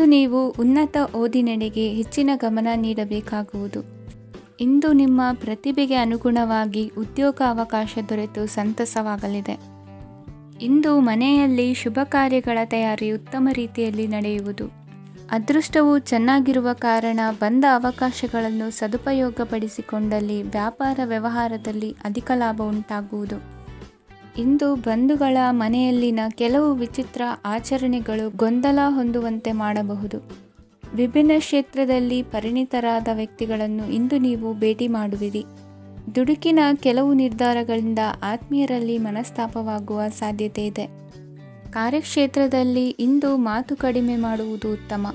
ನೀವು ಉನ್ನತ ಓದಿನೆಡೆಗೆ ಹೆಚ್ಚಿನ ಗಮನ ನೀಡಬೇಕಾಗುವುದು. ಇಂದು ನಿಮ್ಮ ಪ್ರತಿಭೆಗೆ ಅನುಗುಣವಾಗಿ ಉದ್ಯೋಗ ಅವಕಾಶ ದೊರೆತು ಸಂತಸವಾಗಲಿದೆ. ಇಂದು ಮನೆಯಲ್ಲಿ ಶುಭ ಕಾರ್ಯಗಳ ತಯಾರಿ ಉತ್ತಮ ರೀತಿಯಲ್ಲಿ ನಡೆಯುವುದು. ಅದೃಷ್ಟವು ಚೆನ್ನಾಗಿರುವ ಕಾರಣ ಬಂದ ಅವಕಾಶಗಳನ್ನು ಸದುಪಯೋಗಪಡಿಸಿಕೊಂಡಲ್ಲಿ ವ್ಯಾಪಾರ ವ್ಯವಹಾರದಲ್ಲಿ ಅಧಿಕ ಲಾಭ ಉಂಟಾಗುವುದು. ಇಂದು ಬಂಧುಗಳ ಮನೆಯಲ್ಲಿನ ಕೆಲವು ವಿಚಿತ್ರ ಆಚರಣೆಗಳು ಗೊಂದಲ ಹೊಂದುವಂತೆ ಮಾಡಬಹುದು. ವಿಭಿನ್ನ ಕ್ಷೇತ್ರದಲ್ಲಿ ಪರಿಣಿತರಾದ ವ್ಯಕ್ತಿಗಳನ್ನು ಇಂದು ನೀವು ಭೇಟಿ ಮಾಡುವಿರಿ. ದುಡುಕಿನ ಕೆಲವು ನಿರ್ಧಾರಗಳಿಂದ ಆತ್ಮೀಯರಲ್ಲಿ ಮನಸ್ತಾಪವಾಗುವ ಸಾಧ್ಯತೆ ಇದೆ. ಕಾರ್ಯಕ್ಷೇತ್ರದಲ್ಲಿ ಇಂದು ಮಾತು ಕಡಿಮೆ ಮಾಡುವುದು ಉತ್ತಮ.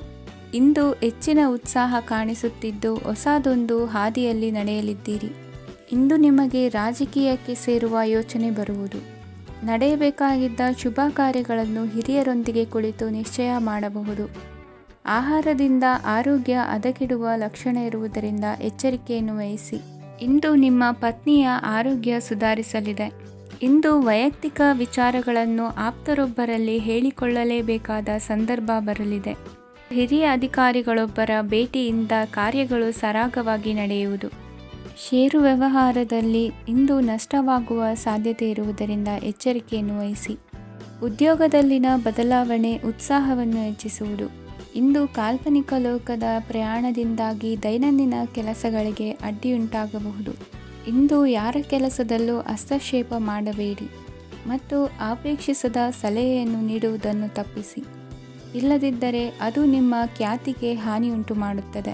ಇಂದು ಹೆಚ್ಚಿನ ಉತ್ಸಾಹ ಕಾಣಿಸುತ್ತಿದ್ದು ಹೊಸದೊಂದು ಹಾದಿಯಲ್ಲಿ ನಡೆಯಲಿದ್ದೀರಿ. ಇಂದು ನಿಮಗೆ ರಾಜಕೀಯಕ್ಕೆ ಸೇರುವ ಯೋಚನೆ ಬರುವುದು. ನಡೆಯಬೇಕಾಗಿದ್ದ ಶುಭ ಕಾರ್ಯಗಳನ್ನು ಹಿರಿಯರೊಂದಿಗೆ ಕುಳಿತು ನಿಶ್ಚಯ ಮಾಡಬಹುದು. ಆಹಾರದಿಂದ ಆರೋಗ್ಯ ಹದಗೆಡುವ ಲಕ್ಷಣ ಇರುವುದರಿಂದ ಎಚ್ಚರಿಕೆಯನ್ನು ವಹಿಸಿ. ಇಂದು ನಿಮ್ಮ ಪತ್ನಿಯ ಆರೋಗ್ಯ ಸುಧಾರಿಸಲಿದೆ. ಇಂದು ವೈಯಕ್ತಿಕ ವಿಚಾರಗಳನ್ನು ಆಪ್ತರೊಬ್ಬರಲ್ಲಿ ಹೇಳಿಕೊಳ್ಳಲೇಬೇಕಾದ ಸಂದರ್ಭ ಬರಲಿದೆ. ಹಿರಿಯ ಅಧಿಕಾರಿಗಳೊಬ್ಬರ ಭೇಟಿಯಿಂದ ಕಾರ್ಯಗಳು ಸರಾಗವಾಗಿ ನಡೆಯುವುದು. ಷೇರು ವ್ಯವಹಾರದಲ್ಲಿ ಇಂದು ನಷ್ಟವಾಗುವ ಸಾಧ್ಯತೆ ಇರುವುದರಿಂದ ಎಚ್ಚರಿಕೆಯನ್ನು ವಹಿಸಿ. ಉದ್ಯೋಗದಲ್ಲಿನ ಬದಲಾವಣೆ ಉತ್ಸಾಹವನ್ನು ಹೆಚ್ಚಿಸುವುದು. ಇಂದು ಕಾಲ್ಪನಿಕ ಲೋಕದ ಪ್ರಯಾಣದಿಂದಾಗಿ ದೈನಂದಿನ ಕೆಲಸಗಳಿಗೆ ಅಡ್ಡಿಯುಂಟಾಗಬಹುದು. ಇಂದು ಯಾರ ಕೆಲಸದಲ್ಲೂ ಹಸ್ತಕ್ಷೇಪ ಮಾಡಬೇಡಿ ಮತ್ತು ಅಪೇಕ್ಷಿಸದ ಸಲಹೆಯನ್ನು ನೀಡುವುದನ್ನು ತಪ್ಪಿಸಿ. ಇಲ್ಲದಿದ್ದರೆ ಅದು ನಿಮ್ಮ ಖ್ಯಾತಿಗೆ ಹಾನಿಯುಂಟು ಮಾಡುತ್ತದೆ.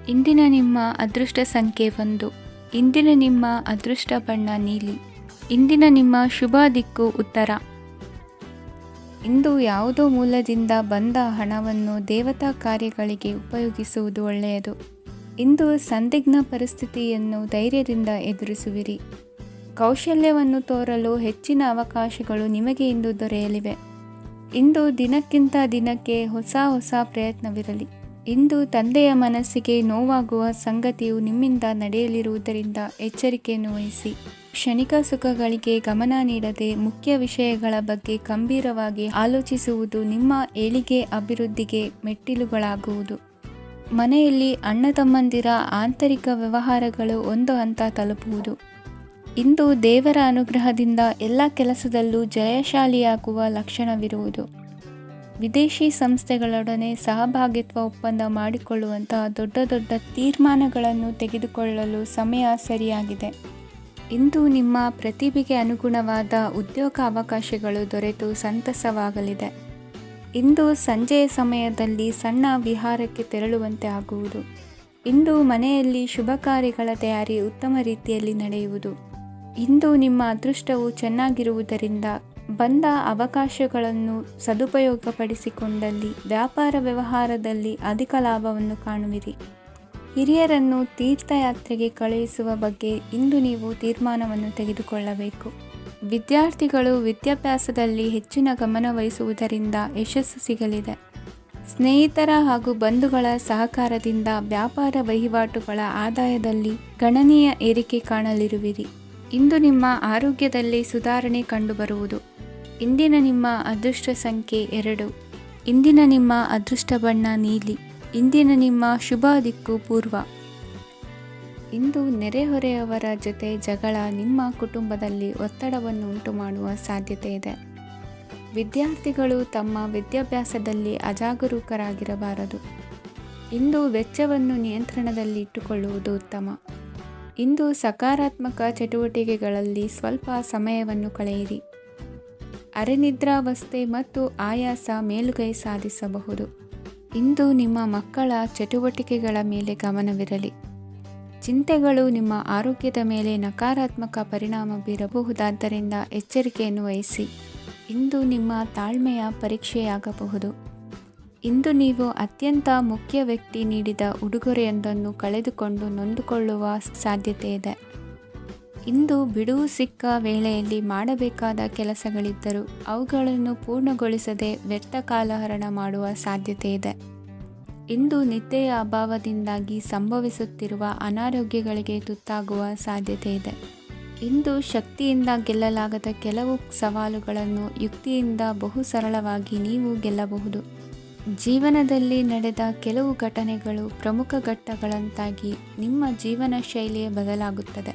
ಇಂದಿನ ನಿಮ್ಮ ಅದೃಷ್ಟ ಸಂಖ್ಯೆ 1. ಇಂದಿನ ನಿಮ್ಮ ಅದೃಷ್ಟ ಬಣ್ಣ ನೀಲಿ. ಇಂದಿನ ನಿಮ್ಮ ಶುಭ ದಿಕ್ಕು ಉತ್ತರ. ಇಂದು ಯಾವುದೋ ಮೂಲದಿಂದ ಬಂದ ಹಣವನ್ನು ದೇವತಾ ಕಾರ್ಯಗಳಿಗೆ ಉಪಯೋಗಿಸುವುದು ಒಳ್ಳೆಯದು. ಇಂದು ಸಂದಿಗ್ಧ ಪರಿಸ್ಥಿತಿಯನ್ನು ಧೈರ್ಯದಿಂದ ಎದುರಿಸುವಿರಿ. ಕೌಶಲ್ಯವನ್ನು ತೋರಲು ಹೆಚ್ಚಿನ ಅವಕಾಶಗಳು ನಿಮಗೆ ಇಂದು ದೊರೆಯಲಿವೆ. ಇಂದು ದಿನಕ್ಕಿಂತ ದಿನಕ್ಕೆ ಹೊಸ ಪ್ರಯತ್ನವಿರಲಿ. ಇಂದು ತಂದೆಯ ಮನಸ್ಸಿಗೆ ನೋವಾಗುವ ಸಂಗತಿಯು ನಿಮ್ಮಿಂದ ನಡೆಯಲಿರುವುದರಿಂದ ಎಚ್ಚರಿಕೆಯನ್ನು ವಹಿಸಿ. ಕ್ಷಣಿಕ ಸುಖಗಳಿಗೆ ಗಮನ ನೀಡದೆ ಮುಖ್ಯ ವಿಷಯಗಳ ಬಗ್ಗೆ ಗಂಭೀರವಾಗಿ ಆಲೋಚಿಸುವುದು ನಿಮ್ಮ ಏಳಿಗೆ ಅಭಿವೃದ್ಧಿಗೆ ಮೆಟ್ಟಿಲುಗಳಾಗುವುದು. ಮನೆಯಲ್ಲಿ ಅಣ್ಣ ತಮ್ಮಂದಿರ ಆಂತರಿಕ ವ್ಯವಹಾರಗಳು ಒಂದು ಹಂತ ತಲುಪುವುದು. ಇಂದು ದೇವರ ಅನುಗ್ರಹದಿಂದ ಎಲ್ಲ ಕೆಲಸದಲ್ಲೂ ಜಯಶಾಲಿಯಾಗುವ ಲಕ್ಷಣವಿರುವುದು. ವಿದೇಶಿ ಸಂಸ್ಥೆಗಳೊಡನೆ ಸಹಭಾಗಿತ್ವ ಒಪ್ಪಂದ ಮಾಡಿಕೊಳ್ಳುವಂತಹ ದೊಡ್ಡ ತೀರ್ಮಾನಗಳನ್ನು ತೆಗೆದುಕೊಳ್ಳಲು ಸಮಯ ಸರಿಯಾಗಿದೆ. ಇಂದು ನಿಮ್ಮ ಪ್ರತಿಭೆಗೆ ಅನುಗುಣವಾದ ಉದ್ಯೋಗ ಅವಕಾಶಗಳು ದೊರೆತು ಸಂತಸವಾಗಲಿದೆ. ಇಂದು ಸಂಜೆಯ ಸಮಯದಲ್ಲಿ ಸಣ್ಣ ವಿಹಾರಕ್ಕೆ ತೆರಳುವಂತೆ ಆಗುವುದು. ಇಂದು ಮನೆಯಲ್ಲಿ ಶುಭ ಕಾರ್ಯಗಳ ತಯಾರಿ ಉತ್ತಮ ರೀತಿಯಲ್ಲಿ ನಡೆಯುವುದು. ಇಂದು ನಿಮ್ಮ ಅದೃಷ್ಟವು ಚೆನ್ನಾಗಿರುವುದರಿಂದ ಬಂದ ಅವಕಾಶಗಳನ್ನು ಸದುಪಯೋಗಪಡಿಸಿಕೊಂಡಲ್ಲಿ ವ್ಯಾಪಾರ ವ್ಯವಹಾರದಲ್ಲಿ ಅಧಿಕ ಲಾಭವನ್ನು ಕಾಣುವಿರಿ. ಹಿರಿಯರನ್ನು ತೀರ್ಥಯಾತ್ರೆಗೆ ಕಳುಹಿಸುವ ಬಗ್ಗೆ ಇಂದು ನೀವು ತೀರ್ಮಾನವನ್ನು ತೆಗೆದುಕೊಳ್ಳಬೇಕು. ವಿದ್ಯಾರ್ಥಿಗಳು ವಿದ್ಯಾಭ್ಯಾಸದಲ್ಲಿ ಹೆಚ್ಚಿನ ಗಮನ ವಹಿಸುವುದರಿಂದ ಯಶಸ್ಸು ಸಿಗಲಿದೆ. ಸ್ನೇಹಿತರ ಹಾಗೂ ಬಂಧುಗಳ ಸಹಕಾರದಿಂದ ವ್ಯಾಪಾರ ವಹಿವಾಟುಗಳ ಆದಾಯದಲ್ಲಿ ಗಣನೀಯ ಏರಿಕೆ ಕಾಣಲಿರುವಿರಿ. ಇಂದು ನಿಮ್ಮ ಆರೋಗ್ಯದಲ್ಲಿ ಸುಧಾರಣೆ ಕಂಡುಬರುವುದು. ಇಂದಿನ ನಿಮ್ಮ ಅದೃಷ್ಟ ಸಂಖ್ಯೆ 2. ಇಂದಿನ ನಿಮ್ಮ ಅದೃಷ್ಟ ಬಣ್ಣ ನೀಲಿ. ಇಂದಿನ ನಿಮ್ಮ ಶುಭ ದಿಕ್ಕು ಪೂರ್ವ. ಇಂದು ನೆರೆಹೊರೆಯವರ ಜೊತೆ ಜಗಳ ನಿಮ್ಮ ಕುಟುಂಬದಲ್ಲಿ ಒತ್ತಡವನ್ನು ಉಂಟು ಮಾಡುವ ಸಾಧ್ಯತೆ ಇದೆ. ವಿದ್ಯಾರ್ಥಿಗಳು ತಮ್ಮ ವಿದ್ಯಾಭ್ಯಾಸದಲ್ಲಿ ಅಜಾಗರೂಕರಾಗಿರಬಾರದು. ಇಂದು ವೆಚ್ಚವನ್ನು ನಿಯಂತ್ರಣದಲ್ಲಿ ಇಟ್ಟುಕೊಳ್ಳುವುದು ಉತ್ತಮ. ಇಂದು ಸಕಾರಾತ್ಮಕ ಚಟುವಟಿಕೆಗಳಲ್ಲಿ ಸ್ವಲ್ಪ ಸಮಯವನ್ನು ಕಳೆಯಿರಿ. ಅರೆನಿದ್ರಾವಸ್ಥೆ ಮತ್ತು ಆಯಾಸ ಮೇಲುಗೈ ಸಾಧಿಸಬಹುದು. ಇಂದು ನಿಮ್ಮ ಮಕ್ಕಳ ಚಟುವಟಿಕೆಗಳ ಮೇಲೆ ಗಮನವಿರಲಿ. ಚಿಂತೆಗಳು ನಿಮ್ಮ ಆರೋಗ್ಯದ ಮೇಲೆ ನಕಾರಾತ್ಮಕ ಪರಿಣಾಮ ಬೀರಬಹುದಾದ್ದರಿಂದ ಎಚ್ಚರಿಕೆಯನ್ನು ವಹಿಸಿ. ಇಂದು ನಿಮ್ಮ ತಾಳ್ಮೆಯ ಪರೀಕ್ಷೆಯಾಗಬಹುದು. ಇಂದು ನೀವು ಅತ್ಯಂತ ಮುಖ್ಯ ವ್ಯಕ್ತಿ ನೀಡಿದ ಉಡುಗೊರೆಯೊಂದನ್ನು ಕಳೆದುಕೊಂಡು ನೊಂದುಕೊಳ್ಳುವ ಸಾಧ್ಯತೆ ಇದೆ. ಇಂದು ಬಿಡುವು ಸಿಕ್ಕ ವೇಳೆಯಲ್ಲಿ ಮಾಡಬೇಕಾದ ಕೆಲಸಗಳಿದ್ದರೂ ಅವುಗಳನ್ನು ಪೂರ್ಣಗೊಳಿಸದೆ ವ್ಯರ್ಥ ಕಾಲಹರಣ ಮಾಡುವ ಸಾಧ್ಯತೆ ಇದೆ. ಇಂದು ನಿದ್ದೆಯ ಅಭಾವದಿಂದಾಗಿ ಸಂಭವಿಸುತ್ತಿರುವ ಅನಾರೋಗ್ಯಗಳಿಗೆ ತುತ್ತಾಗುವ ಸಾಧ್ಯತೆ ಇದೆ. ಇಂದು ಶಕ್ತಿಯಿಂದ ಗೆಲ್ಲಲಾಗದ ಕೆಲವು ಸವಾಲುಗಳನ್ನು ಯುಕ್ತಿಯಿಂದ ಬಹು ಸರಳವಾಗಿ ನೀವು ಗೆಲ್ಲಬಹುದು. ಜೀವನದಲ್ಲಿ ನಡೆದ ಕೆಲವು ಘಟನೆಗಳು ಪ್ರಮುಖ ಘಟ್ಟಗಳಂತಾಗಿ ನಿಮ್ಮ ಜೀವನ ಶೈಲಿಯೇ ಬದಲಾಗುತ್ತದೆ.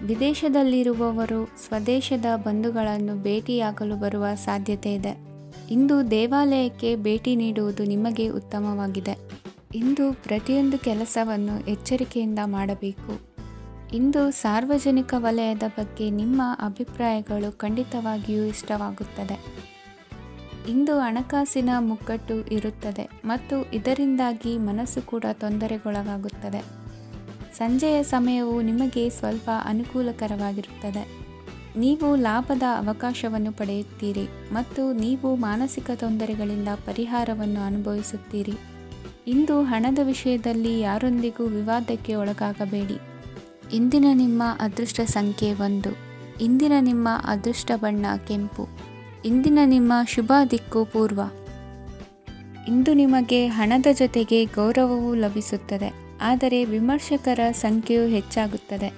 ವಿದೇಶದಲ್ಲಿರುವವರು ಸ್ವದೇಶದ ಬಂಧುಗಳನ್ನು ಭೇಟಿಯಾಗಲು ಬರುವ ಸಾಧ್ಯತೆ ಇದೆ. ಇಂದು ದೇವಾಲಯಕ್ಕೆ ಭೇಟಿ ನೀಡುವುದು ನಿಮಗೆ ಉತ್ತಮವಾಗಿದೆ. ಇಂದು ಪ್ರತಿಯೊಂದು ಕೆಲಸವನ್ನು ಎಚ್ಚರಿಕೆಯಿಂದ ಮಾಡಬೇಕು. ಇಂದು ಸಾರ್ವಜನಿಕ ವಲಯದ ಬಗ್ಗೆ ನಿಮ್ಮ ಅಭಿಪ್ರಾಯಗಳು ಖಂಡಿತವಾಗಿಯೂ ಇಷ್ಟವಾಗುತ್ತದೆ. ಇಂದು ಹಣಕಾಸಿನ ಮುಗ್ಗಟ್ಟು ಇರುತ್ತದೆ ಮತ್ತು ಇದರಿಂದಾಗಿ ಮನಸ್ಸು ಕೂಡ ತೊಂದರೆಗೊಳಗಾಗುತ್ತದೆ. ಸಂಜೆಯ ಸಮಯವು ನಿಮಗೆ ಸ್ವಲ್ಪ ಅನುಕೂಲಕರವಾಗಿರುತ್ತದೆ. ನೀವು ಲಾಭದ ಅವಕಾಶವನ್ನು ಪಡೆಯುತ್ತೀರಿ ಮತ್ತು ನೀವು ಮಾನಸಿಕ ತೊಂದರೆಗಳಿಂದ ಪರಿಹಾರವನ್ನು ಅನುಭವಿಸುತ್ತೀರಿ. ಇಂದು ಹಣದ ವಿಷಯದಲ್ಲಿ ಯಾರೊಂದಿಗೂ ವಿವಾದಕ್ಕೆ ಒಳಗಾಗಬೇಡಿ. ಇಂದಿನ ನಿಮ್ಮ ಅದೃಷ್ಟ ಸಂಖ್ಯೆ 1. ಇಂದಿನ ನಿಮ್ಮ ಅದೃಷ್ಟ ಬಣ್ಣ ಕೆಂಪು. ಇಂದಿನ ನಿಮ್ಮ ಶುಭ ದಿಕ್ಕು ಪೂರ್ವ. ಇಂದು ನಿಮಗೆ ಹಣದ ಜೊತೆಗೆ ಗೌರವವೂ ಲಭಿಸುತ್ತದೆ, ಆದರೆ ವಿಮರ್ಶಕರ ಸಂಖ್ಯೆಯೂ ಹೆಚ್ಚಾಗುತ್ತದೆ.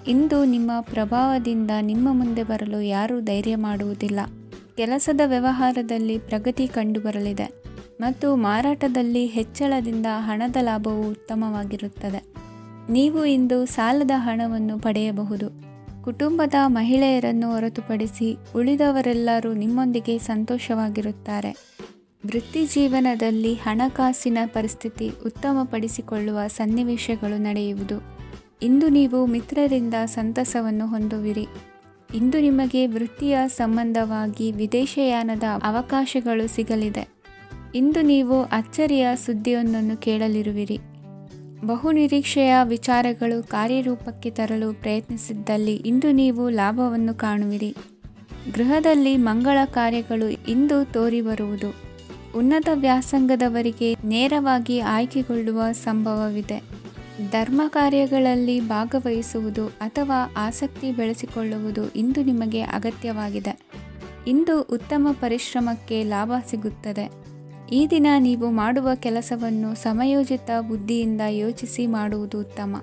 ಇಂದು ನಿಮ್ಮ ಪ್ರಭಾವದಿಂದ ನಿಮ್ಮ ಮುಂದೆ ಬರಲು ಯಾರೂ ಧೈರ್ಯ ಮಾಡುವುದಿಲ್ಲ. ಕೆಲಸದ ವ್ಯವಹಾರದಲ್ಲಿ ಪ್ರಗತಿ ಕಂಡುಬರಲಿದೆ ಮತ್ತು ಮಾರಾಟದಲ್ಲಿ ಹೆಚ್ಚಳದಿಂದ ಹಣದ ಲಾಭವು ಉತ್ತಮವಾಗಿರುತ್ತದೆ. ನೀವು ಇಂದು ಸಾಲದ ಹಣವನ್ನು ಪಡೆಯಬಹುದು. ಕುಟುಂಬದ ಮಹಿಳೆಯರನ್ನು ಹೊರತುಪಡಿಸಿ ಉಳಿದವರೆಲ್ಲರೂ ನಿಮ್ಮೊಂದಿಗೆ ಸಂತೋಷವಾಗಿರುತ್ತಾರೆ. ವೃತ್ತಿ ಜೀವನದಲ್ಲಿ ಹಣಕಾಸಿನ ಪರಿಸ್ಥಿತಿ ಉತ್ತಮಪಡಿಸಿಕೊಳ್ಳುವ ಸನ್ನಿವೇಶಗಳು ನಡೆಯುವುದು. ಇಂದು ನೀವು ಮಿತ್ರರಿಂದ ಸಂತಸವನ್ನು ಹೊಂದುವಿರಿ. ಇಂದು ನಿಮಗೆ ವೃತ್ತಿಯ ಸಂಬಂಧವಾಗಿ ವಿದೇಶಯಾನದ ಅವಕಾಶಗಳು ಸಿಗಲಿದೆ. ಇಂದು ನೀವು ಅಚ್ಚರಿಯ ಸುದ್ದಿಯೊಂದನ್ನು ಕೇಳಲಿರುವಿರಿ. ಬಹುನಿರೀಕ್ಷೆಯ ವಿಚಾರಗಳು ಕಾರ್ಯರೂಪಕ್ಕೆ ತರಲು ಪ್ರಯತ್ನಿಸಿದ್ದಲ್ಲಿ ಇಂದು ನೀವು ಲಾಭವನ್ನು ಕಾಣುವಿರಿ. ಗೃಹದಲ್ಲಿ ಮಂಗಳ ಕಾರ್ಯಗಳು ಇಂದು ತೋರಿಬರುವುದು. ಉನ್ನತ ವ್ಯಾಸಂಗದವರಿಗೆ ನೇರವಾಗಿ ಆಯ್ಕೆಗೊಳ್ಳುವ ಸಂಭವವಿದೆ. ಧರ್ಮ ಕಾರ್ಯಗಳಲ್ಲಿ ಭಾಗವಹಿಸುವುದು ಅಥವಾ ಆಸಕ್ತಿ ಬೆಳೆಸಿಕೊಳ್ಳುವುದು ಇಂದು ನಿಮಗೆ ಅಗತ್ಯವಾಗಿದೆ. ಇಂದು ಉತ್ತಮ ಪರಿಶ್ರಮಕ್ಕೆ ಲಾಭ ಸಿಗುತ್ತದೆ. ಈ ದಿನ ನೀವು ಮಾಡುವ ಕೆಲಸವನ್ನು ಸಮಯೋಚಿತ ಬುದ್ಧಿಯಿಂದ ಯೋಚಿಸಿ ಮಾಡುವುದು ಉತ್ತಮ.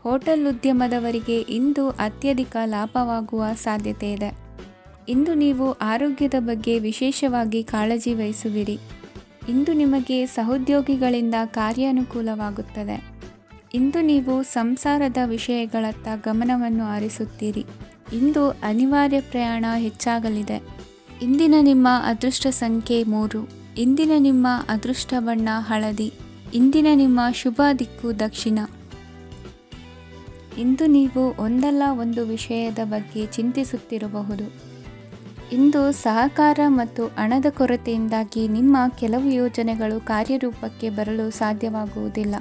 ಹೋಟೆಲ್ ಉದ್ಯಮದವರಿಗೆ ಇಂದು ಅತ್ಯಧಿಕ ಲಾಭವಾಗುವ ಸಾಧ್ಯತೆ ಇದೆ. ಇಂದು ನೀವು ಆರೋಗ್ಯದ ಬಗ್ಗೆ ವಿಶೇಷವಾಗಿ ಕಾಳಜಿ ವಹಿಸುವಿರಿ. ಇಂದು ನಿಮಗೆ ಸಹೋದ್ಯೋಗಿಗಳಿಂದ ಕಾರ್ಯಾನುಕೂಲವಾಗುತ್ತದೆ. ಇಂದು ನೀವು ಸಂಸಾರದ ವಿಷಯಗಳತ್ತ ಗಮನವನ್ನು ಹರಿಸುತ್ತೀರಿ. ಇಂದು ಅನಿವಾರ್ಯ ಪ್ರಯಾಣ ಹೆಚ್ಚಾಗಲಿದೆ. ಇಂದಿನ ನಿಮ್ಮ ಅದೃಷ್ಟ ಸಂಖ್ಯೆ 3. ಇಂದಿನ ನಿಮ್ಮ ಅದೃಷ್ಟ ಬಣ್ಣ ಹಳದಿ. ಇಂದಿನ ನಿಮ್ಮ ಶುಭ ದಿಕ್ಕು ದಕ್ಷಿಣ. ಇಂದು ನೀವು ಒಂದಲ್ಲ ಒಂದು ವಿಷಯದ ಬಗ್ಗೆ ಚಿಂತಿಸುತ್ತಿರಬಹುದು. ಇಂದು ಸಹಕಾರ ಮತ್ತು ಹಣದ ಕೊರತೆಯಿಂದಾಗಿ ನಿಮ್ಮ ಕೆಲವು ಯೋಜನೆಗಳು ಕಾರ್ಯರೂಪಕ್ಕೆ ಬರಲು ಸಾಧ್ಯವಾಗುವುದಿಲ್ಲ.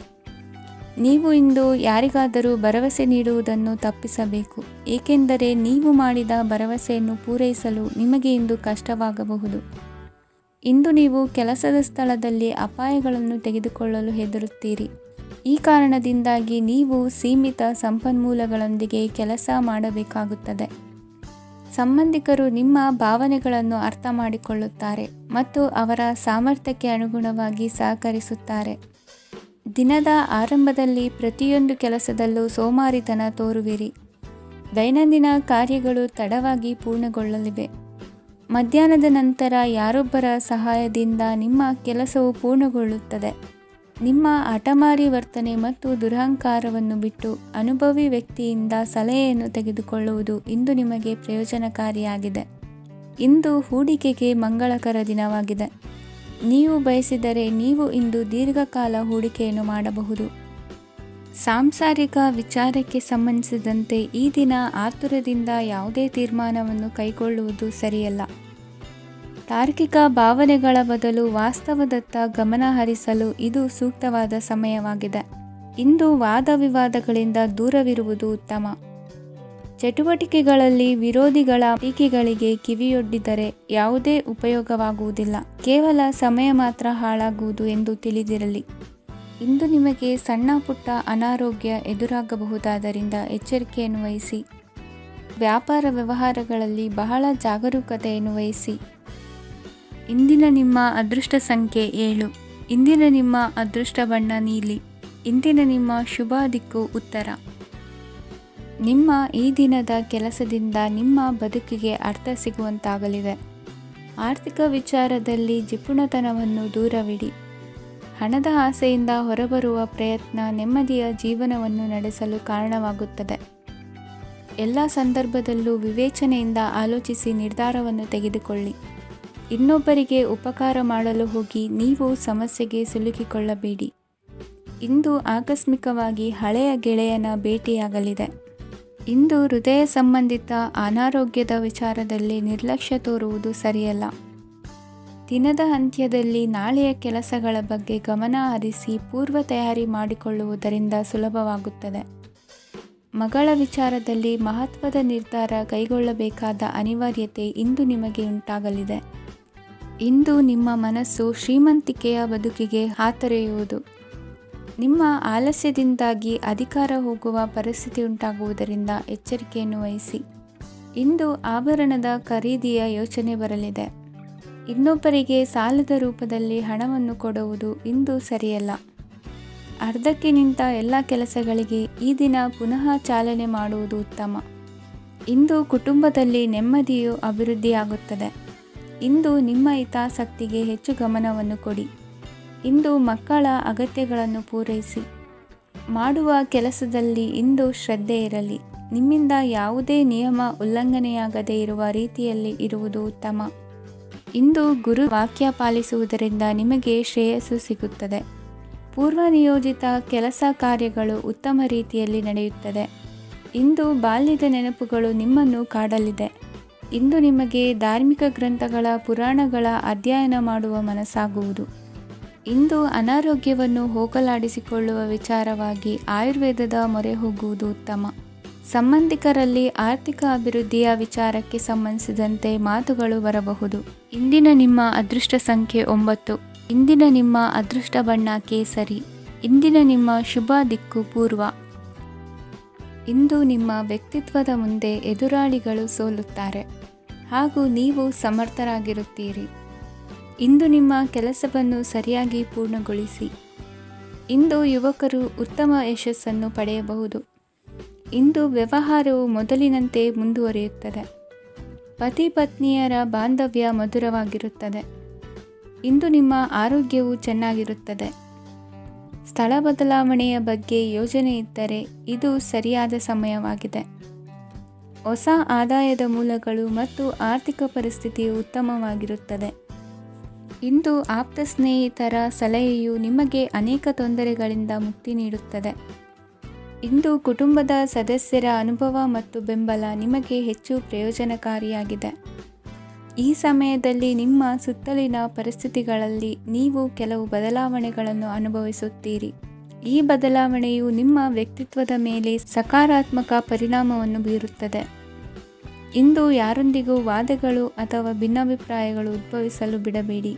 ನೀವು ಇಂದು ಯಾರಿಗಾದರೂ ಭರವಸೆ ನೀಡುವುದನ್ನು ತಪ್ಪಿಸಬೇಕು, ಏಕೆಂದರೆ ನೀವು ಮಾಡಿದ ಭರವಸೆಯನ್ನು ಪೂರೈಸಲು ನಿಮಗೆ ಇಂದು ಕಷ್ಟವಾಗಬಹುದು. ಇಂದು ನೀವು ಕೆಲಸದ ಸ್ಥಳದಲ್ಲಿ ಅಪಾಯಗಳನ್ನು ತೆಗೆದುಕೊಳ್ಳಲು ಹೆದರುತ್ತೀರಿ. ಈ ಕಾರಣದಿಂದಾಗಿ ನೀವು ಸೀಮಿತ ಸಂಪನ್ಮೂಲಗಳೊಂದಿಗೆ ಕೆಲಸ ಮಾಡಬೇಕಾಗುತ್ತದೆ. ಸಂಬಂಧಿಕರು ನಿಮ್ಮ ಭಾವನೆಗಳನ್ನು ಅರ್ಥ ಮಾಡಿಕೊಳ್ಳುತ್ತಾರೆ ಮತ್ತು ಅವರ ಸಾಮರ್ಥ್ಯಕ್ಕೆ ಅನುಗುಣವಾಗಿ ಸಹಕರಿಸುತ್ತಾರೆ. ದಿನದ ಆರಂಭದಲ್ಲಿ ಪ್ರತಿಯೊಂದು ಕೆಲಸದಲ್ಲೂ ಸೋಮಾರಿತನ ತೋರುವಿರಿ. ದೈನಂದಿನ ಕಾರ್ಯಗಳು ತಡವಾಗಿ ಪೂರ್ಣಗೊಳ್ಳಲಿವೆ. ಮಧ್ಯಾಹ್ನದ ನಂತರ ಯಾರೊಬ್ಬರ ಸಹಾಯದಿಂದ ನಿಮ್ಮ ಕೆಲಸವು ಪೂರ್ಣಗೊಳ್ಳುತ್ತದೆ. ನಿಮ್ಮ ಹಠಮಾರಿ ವರ್ತನೆ ಮತ್ತು ದುರಹಂಕಾರವನ್ನು ಬಿಟ್ಟು ಅನುಭವಿ ವ್ಯಕ್ತಿಯಿಂದ ಸಲಹೆಯನ್ನು ತೆಗೆದುಕೊಳ್ಳುವುದು ಇಂದು ನಿಮಗೆ ಪ್ರಯೋಜನಕಾರಿಯಾಗಿದೆ. ಇಂದು ಹೂಡಿಕೆಗೆ ಮಂಗಳಕರ ದಿನವಾಗಿದೆ. ನೀವು ಬಯಸಿದರೆ ನೀವು ಇಂದು ದೀರ್ಘಕಾಲ ಹೂಡಿಕೆಯನ್ನು ಮಾಡಬಹುದು. ಸಾಂಸಾರಿಕ ವಿಚಾರಕ್ಕೆ ಸಂಬಂಧಿಸಿದಂತೆ ಈ ದಿನ ಆತುರದಿಂದ ಯಾವುದೇ ತೀರ್ಮಾನವನ್ನು ಕೈಗೊಳ್ಳುವುದು ಸರಿಯಲ್ಲ. ತಾರ್ಕಿಕ ಭಾವನೆಗಳ ಬದಲು ವಾಸ್ತವದತ್ತ ಗಮನ ಹರಿಸಲು ಇದು ಸೂಕ್ತವಾದ ಸಮಯವಾಗಿದೆ. ಇಂದು ವಾದ ವಿವಾದಗಳಿಂದ ದೂರವಿರುವುದು ಉತ್ತಮ. ಚಟುವಟಿಕೆಗಳಲ್ಲಿ ವಿರೋಧಿಗಳ ಟೀಕೆಗಳಿಗೆ ಕಿವಿಯೊಡ್ಡಿದರೆ ಯಾವುದೇ ಉಪಯೋಗವಾಗುವುದಿಲ್ಲ, ಕೇವಲ ಸಮಯ ಮಾತ್ರ ಹಾಳಾಗುವುದು ಎಂದು ತಿಳಿದಿರಲಿ. ಇಂದು ನಿಮಗೆ ಸಣ್ಣ ಪುಟ್ಟ ಅನಾರೋಗ್ಯ ಎದುರಾಗಬಹುದಾದ್ದರಿಂದ ಎಚ್ಚರಿಕೆಯನ್ನು ವಹಿಸಿ. ವ್ಯಾಪಾರ ವ್ಯವಹಾರಗಳಲ್ಲಿ ಬಹಳ ಜಾಗರೂಕತೆಯನ್ನು ವಹಿಸಿ. ಇಂದಿನ ನಿಮ್ಮ ಅದೃಷ್ಟ ಸಂಖ್ಯೆ 7. ಇಂದಿನ ನಿಮ್ಮ ಅದೃಷ್ಟ ಬಣ್ಣ ನೀಲಿ. ಇಂದಿನ ನಿಮ್ಮ ಶುಭ ದಿಕ್ಕು ಉತ್ತರ. ನಿಮ್ಮ ಈ ದಿನದ ಕೆಲಸದಿಂದ ನಿಮ್ಮ ಬದುಕಿಗೆ ಅರ್ಥ ಸಿಗುವಂತಾಗಲಿದೆ. ಆರ್ಥಿಕ ವಿಚಾರದಲ್ಲಿ ಜಿಪುಣತನವನ್ನು ದೂರವಿಡಿ. ಹಣದ ಆಸೆಯಿಂದ ಹೊರಬರುವ ಪ್ರಯತ್ನ ನೆಮ್ಮದಿಯ ಜೀವನವನ್ನು ನಡೆಸಲು ಕಾರಣವಾಗುತ್ತದೆ. ಎಲ್ಲ ಸಂದರ್ಭದಲ್ಲೂ ವಿವೇಚನೆಯಿಂದ ಆಲೋಚಿಸಿ ನಿರ್ಧಾರವನ್ನು ತೆಗೆದುಕೊಳ್ಳಿ. ಇನ್ನೊಬ್ಬರಿಗೆ ಉಪಕಾರ ಮಾಡಲು ಹೋಗಿ ನೀವು ಸಮಸ್ಯೆಗೆ ಸಿಲುಕಿಕೊಳ್ಳಬೇಡಿ. ಇಂದು ಆಕಸ್ಮಿಕವಾಗಿ ಹಳೆಯ ಗೆಳೆಯನ ಭೇಟಿಯಾಗಲಿದೆ. ಇಂದು ಹೃದಯ ಸಂಬಂಧಿತ ಅನಾರೋಗ್ಯದ ವಿಚಾರದಲ್ಲಿ ನಿರ್ಲಕ್ಷ್ಯ ತೋರುವುದು ಸರಿಯಲ್ಲ. ದಿನದ ಅಂತ್ಯದಲ್ಲಿ ನಾಳೆಯ ಕೆಲಸಗಳ ಬಗ್ಗೆ ಗಮನ ಹರಿಸಿ ಪೂರ್ವ ತಯಾರಿ ಮಾಡಿಕೊಳ್ಳುವುದರಿಂದ ಸುಲಭವಾಗುತ್ತದೆ. ಮಗಳ ವಿಚಾರದಲ್ಲಿ ಮಹತ್ವದ ನಿರ್ಧಾರ ಕೈಗೊಳ್ಳಬೇಕಾದ ಅನಿವಾರ್ಯತೆ ಇಂದು ನಿಮಗೆ ಉಂಟಾಗಲಿದೆ. ಇಂದು ನಿಮ್ಮ ಮನಸ್ಸು ಶ್ರೀಮಂತಿಕೆಯ ಬದುಕಿಗೆ ಹಾತೊರೆಯುವುದು. ನಿಮ್ಮ ಆಲಸ್ಯದಿಂದಾಗಿ ಅಧಿಕಾರ ಹೋಗುವ ಪರಿಸ್ಥಿತಿ ಉಂಟಾಗುವುದರಿಂದ ಎಚ್ಚರಿಕೆಯನ್ನು ವಹಿಸಿ. ಇಂದು ಆಭರಣದ ಖರೀದಿಯ ಯೋಚನೆ ಬರಲಿದೆ. ಇನ್ನೊಬ್ಬರಿಗೆ ಸಾಲದ ರೂಪದಲ್ಲಿ ಹಣವನ್ನು ಕೊಡುವುದು ಇಂದು ಸರಿಯಲ್ಲ. ಅರ್ಧಕ್ಕೆ ನಿಂತ ಎಲ್ಲ ಕೆಲಸಗಳಿಗೆ ಈ ದಿನ ಪುನಃ ಚಾಲನೆ ಮಾಡುವುದು ಉತ್ತಮ. ಇಂದು ಕುಟುಂಬದಲ್ಲಿ ನೆಮ್ಮದಿಯು ಅಭಿವೃದ್ಧಿಯಾಗುತ್ತದೆ. ಇಂದು ನಿಮ್ಮ ಹಿತಾಸಕ್ತಿಗೆ ಹೆಚ್ಚು ಗಮನವನ್ನು ಕೊಡಿ. ಇಂದು ಮಕ್ಕಳ ಅಗತ್ಯಗಳನ್ನು ಪೂರೈಸಿ. ಮಾಡುವ ಕೆಲಸದಲ್ಲಿ ಇಂದು ಶ್ರದ್ಧೆ ಇರಲಿ. ನಿಮ್ಮಿಂದ ಯಾವುದೇ ನಿಯಮ ಉಲ್ಲಂಘನೆಯಾಗದೇ ಇರುವ ರೀತಿಯಲ್ಲಿ ಇರುವುದು ಉತ್ತಮ. ಇಂದು ಗುರು ವಾಕ್ಯ ಪಾಲಿಸುವುದರಿಂದ ನಿಮಗೆ ಶ್ರೇಯಸ್ಸು ಸಿಗುತ್ತದೆ. ಪೂರ್ವ ನಿಯೋಜಿತ ಕೆಲಸ ಕಾರ್ಯಗಳು ಉತ್ತಮ ರೀತಿಯಲ್ಲಿ ನಡೆಯುತ್ತದೆ. ಇಂದು ಬಾಲ್ಯದ ನೆನಪುಗಳು ನಿಮ್ಮನ್ನು ಕಾಡಲಿದೆ. ಇಂದು ನಿಮಗೆ ಧಾರ್ಮಿಕ ಗ್ರಂಥಗಳ ಪುರಾಣಗಳ ಅಧ್ಯಯನ ಮಾಡುವ ಮನಸ್ಸಾಗುವುದು. ಇಂದು ಅನಾರೋಗ್ಯವನ್ನು ಹೋಗಲಾಡಿಸಿಕೊಳ್ಳುವ ವಿಚಾರವಾಗಿ ಆಯುರ್ವೇದದ ಮೊರೆ ಹೋಗುವುದು ಉತ್ತಮ. ಸಂಬಂಧಿಕರಲ್ಲಿ ಆರ್ಥಿಕ ಅಭಿವೃದ್ಧಿಯ ವಿಚಾರಕ್ಕೆ ಸಂಬಂಧಿಸಿದಂತೆ ಮಾತುಗಳು ಬರಬಹುದು. ಇಂದಿನ ನಿಮ್ಮ ಅದೃಷ್ಟ ಸಂಖ್ಯೆ 9. ಇಂದಿನ ನಿಮ್ಮ ಅದೃಷ್ಟ ಬಣ್ಣ ಕೇಸರಿ. ಇಂದಿನ ನಿಮ್ಮ ಶುಭ ದಿಕ್ಕು ಪೂರ್ವ. ಇಂದು ನಿಮ್ಮ ವ್ಯಕ್ತಿತ್ವದ ಮುಂದೆ ಎದುರಾಳಿಗಳು ಸೋಲುತ್ತಾರೆ ಹಾಗೂ ನೀವು ಸಮರ್ಥರಾಗಿರುತ್ತೀರಿ. ಇಂದು ನಿಮ್ಮ ಕೆಲಸವನ್ನು ಸರಿಯಾಗಿ ಪೂರ್ಣಗೊಳಿಸಿ. ಇಂದು ಯುವಕರು ಉತ್ತಮ ಯಶಸ್ಸನ್ನು ಪಡೆಯಬಹುದು. ಇಂದು ವ್ಯವಹಾರವು ಮೊದಲಿನಂತೆ ಮುಂದುವರಿಯುತ್ತದೆ. ಪತಿ ಪತ್ನಿಯರ ಬಾಂಧವ್ಯ ಮಧುರವಾಗಿರುತ್ತದೆ. ಇಂದು ನಿಮ್ಮ ಆರೋಗ್ಯವು ಚೆನ್ನಾಗಿರುತ್ತದೆ. ಸ್ಥಳ ಬದಲಾವಣೆಯ ಬಗ್ಗೆ ಯೋಜನೆ ಇದ್ದರೆ ಇದು ಸರಿಯಾದ ಸಮಯವಾಗಿದೆ. ಹೊಸ ಆದಾಯದ ಮೂಲಗಳು ಮತ್ತು ಆರ್ಥಿಕ ಪರಿಸ್ಥಿತಿಯು ಉತ್ತಮವಾಗಿರುತ್ತದೆ. ಇಂದು ಆಪ್ತ ಸ್ನೇಹಿತರ ಸಲಹೆಯು ನಿಮಗೆ ಅನೇಕ ತೊಂದರೆಗಳಿಂದ ಮುಕ್ತಿ ನೀಡುತ್ತದೆ. ಇಂದು ಕುಟುಂಬದ ಸದಸ್ಯರ ಅನುಭವ ಮತ್ತು ಬೆಂಬಲ ನಿಮಗೆ ಹೆಚ್ಚು ಪ್ರಯೋಜನಕಾರಿಯಾಗಿದೆ. ಈ ಸಮಯದಲ್ಲಿ ನಿಮ್ಮ ಸುತ್ತಲಿನ ಪರಿಸ್ಥಿತಿಗಳಲ್ಲಿ ನೀವು ಕೆಲವು ಬದಲಾವಣೆಗಳನ್ನು ಅನುಭವಿಸುತ್ತೀರಿ. ಈ ಬದಲಾವಣೆಯು ನಿಮ್ಮ ವ್ಯಕ್ತಿತ್ವದ ಮೇಲೆ ಸಕಾರಾತ್ಮಕ ಪರಿಣಾಮವನ್ನು ಬೀರುತ್ತದೆ. ಇಂದು ಯಾರೊಂದಿಗೂ ವಾದಗಳು ಅಥವಾ ಭಿನ್ನಾಭಿಪ್ರಾಯಗಳು ಉದ್ಭವಿಸಲು ಬಿಡಬೇಡಿ.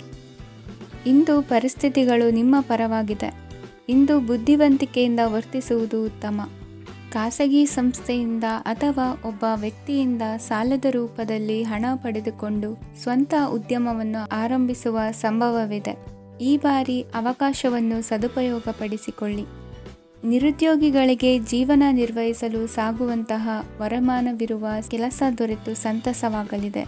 ಇಂದು ಪರಿಸ್ಥಿತಿಗಳು ನಿಮ್ಮ ಪರವಾಗಿದೆ. ಇಂದು ಬುದ್ಧಿವಂತಿಕೆಯಿಂದ ವರ್ತಿಸುವುದು ಉತ್ತಮ. ಖಾಸಗಿ ಸಂಸ್ಥೆಯಿಂದ ಅಥವಾ ಒಬ್ಬ ವ್ಯಕ್ತಿಯಿಂದ ಸಾಲದ ರೂಪದಲ್ಲಿ ಹಣ ಪಡೆದುಕೊಂಡು ಸ್ವಂತ ಉದ್ಯಮವನ್ನು ಆರಂಭಿಸುವ ಸಂಭವವಿದೆ. ಈ ಬಾರಿ ಅವಕಾಶವನ್ನು ಸದುಪಯೋಗಪಡಿಸಿಕೊಳ್ಳಿ. ನಿರುದ್ಯೋಗಿಗಳಿಗೆ ಜೀವನ ನಿರ್ವಹಿಸಲು ಸಾಗುವಂತಹ ವರಮಾನವಿರುವ ಕೆಲಸ ದೊರೆತು ಸಂತಸವಾಗಲಿದೆ.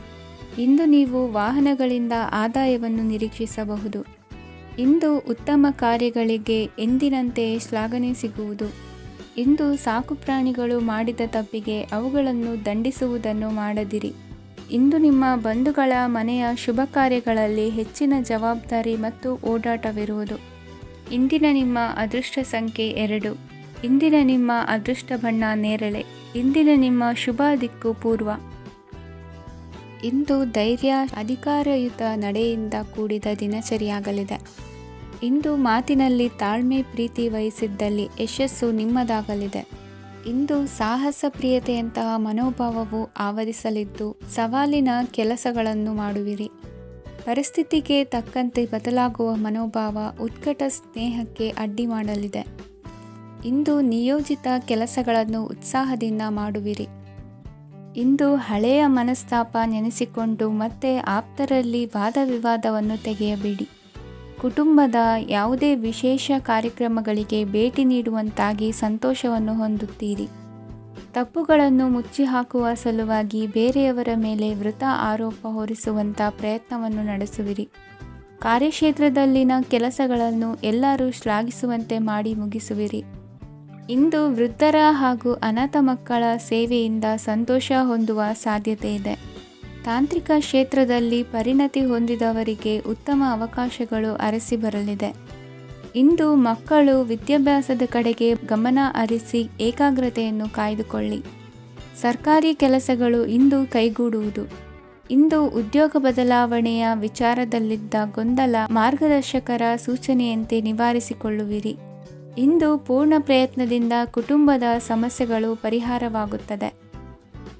ಇಂದು ನೀವು ವಾಹನಗಳಿಂದ ಆದಾಯವನ್ನು ನಿರೀಕ್ಷಿಸಬಹುದು. ಇಂದು ಉತ್ತಮ ಕಾರ್ಯಗಳಿಗೆ ಎಂದಿನಂತೆಯೇ ಶ್ಲಾಘನೆ ಸಿಗುವುದು. ಇಂದು ಸಾಕುಪ್ರಾಣಿಗಳು ಮಾಡಿದ ತಪ್ಪಿಗೆ ಅವುಗಳನ್ನು ದಂಡಿಸುವುದನ್ನು ಮಾಡದಿರಿ. ಇಂದು ನಿಮ್ಮ ಬಂಧುಗಳ ಮನೆಯ ಶುಭ ಕಾರ್ಯಗಳಲ್ಲಿ ಹೆಚ್ಚಿನ ಜವಾಬ್ದಾರಿ ಮತ್ತು ಓಡಾಟವಿರುವುದು. ಇಂದಿನ ನಿಮ್ಮ ಅದೃಷ್ಟ ಸಂಖ್ಯೆ 2. ಇಂದಿನ ನಿಮ್ಮ ಅದೃಷ್ಟ ಬಣ್ಣ ನೇರಳೆ. ಇಂದಿನ ನಿಮ್ಮ ಶುಭ ದಿಕ್ಕು ಪೂರ್ವ. ಇಂದು ಧೈರ್ಯ, ಅಧಿಕಾರಯುತ ನಡೆಯಿಂದ ಕೂಡಿದ ದಿನಚರಿಯಾಗಲಿದೆ. ಇಂದು ಮಾತಿನಲ್ಲಿ ತಾಳ್ಮೆ, ಪ್ರೀತಿ ವಹಿಸಿದ್ದಲ್ಲಿ ಯಶಸ್ಸು ನಿಮ್ಮದಾಗಲಿದೆ. ಇಂದು ಸಾಹಸ ಪ್ರಿಯತೆಯಂತಹ ಮನೋಭಾವವು ಆವರಿಸಲಿದ್ದು ಸವಾಲಿನ ಕೆಲಸಗಳನ್ನು ಮಾಡುವಿರಿ. ಪರಿಸ್ಥಿತಿಗೆ ತಕ್ಕಂತೆ ಬದಲಾಗುವ ಮನೋಭಾವ ಉತ್ಕಟ ಸ್ನೇಹಕ್ಕೆ ಅಡ್ಡಿ ಮಾಡಲಿದೆ. ಇಂದು ನಿಯೋಜಿತ ಕೆಲಸಗಳನ್ನು ಉತ್ಸಾಹದಿಂದ ಮಾಡುವಿರಿ. ಇಂದು ಹಳೆಯ ಮನಸ್ತಾಪ ನೆನೆಸಿಕೊಂಡು ಮತ್ತೆ ಆಪ್ತರಲ್ಲಿ ವಾದ ವಿವಾದವನ್ನು ತೆಗೆಯಬೇಡಿ. ಕುಟುಂಬದ ಯಾವುದೇ ವಿಶೇಷ ಕಾರ್ಯಕ್ರಮಗಳಿಗೆ ಭೇಟಿ ನೀಡುವಂತಾಗಿ ಸಂತೋಷವನ್ನು ಹೊಂದುತ್ತೀರಿ. ತಪ್ಪುಗಳನ್ನು ಮುಚ್ಚಿಹಾಕುವ ಸಲುವಾಗಿ ಬೇರೆಯವರ ಮೇಲೆ ವೃಥಾ ಆರೋಪ ಹೊರಿಸುವಂಥ ಪ್ರಯತ್ನವನ್ನು ನಡೆಸುವಿರಿ. ಕಾರ್ಯಕ್ಷೇತ್ರದಲ್ಲಿನ ಕೆಲಸಗಳನ್ನು ಎಲ್ಲರೂ ಶ್ಲಾಘಿಸುವಂತೆ ಮಾಡಿ ಮುಗಿಸುವಿರಿ. ಇಂದು ವೃದ್ಧರ ಹಾಗೂ ಅನಾಥ ಮಕ್ಕಳ ಸೇವೆಯಿಂದ ಸಂತೋಷ ಹೊಂದುವ ಸಾಧ್ಯತೆ ಇದೆ. ತಾಂತ್ರಿಕ ಕ್ಷೇತ್ರದಲ್ಲಿ ಪರಿಣತಿ ಹೊಂದಿದವರಿಗೆ ಉತ್ತಮ ಅವಕಾಶಗಳು ಅರಸಿ ಬರಲಿದೆ. ಇಂದು ಮಕ್ಕಳು ವಿದ್ಯಾಭ್ಯಾಸದ ಕಡೆಗೆ ಗಮನ ಹರಿಸಿ ಏಕಾಗ್ರತೆಯನ್ನು ಕಾಯ್ದುಕೊಳ್ಳಿ. ಸರ್ಕಾರಿ ಕೆಲಸಗಳು ಇಂದು ಕೈಗೂಡುವುದು. ಇಂದು ಉದ್ಯೋಗ ಬದಲಾವಣೆಯ ವಿಚಾರದಲ್ಲಿದ್ದ ಗೊಂದಲ ಮಾರ್ಗದರ್ಶಕರ ಸೂಚನೆಯಂತೆ ನಿವಾರಿಸಿಕೊಳ್ಳುವಿರಿ. ಇಂದು ಪೂರ್ಣ ಪ್ರಯತ್ನದಿಂದ ಕುಟುಂಬದ ಸಮಸ್ಯೆಗಳು ಪರಿಹಾರವಾಗುತ್ತದೆ.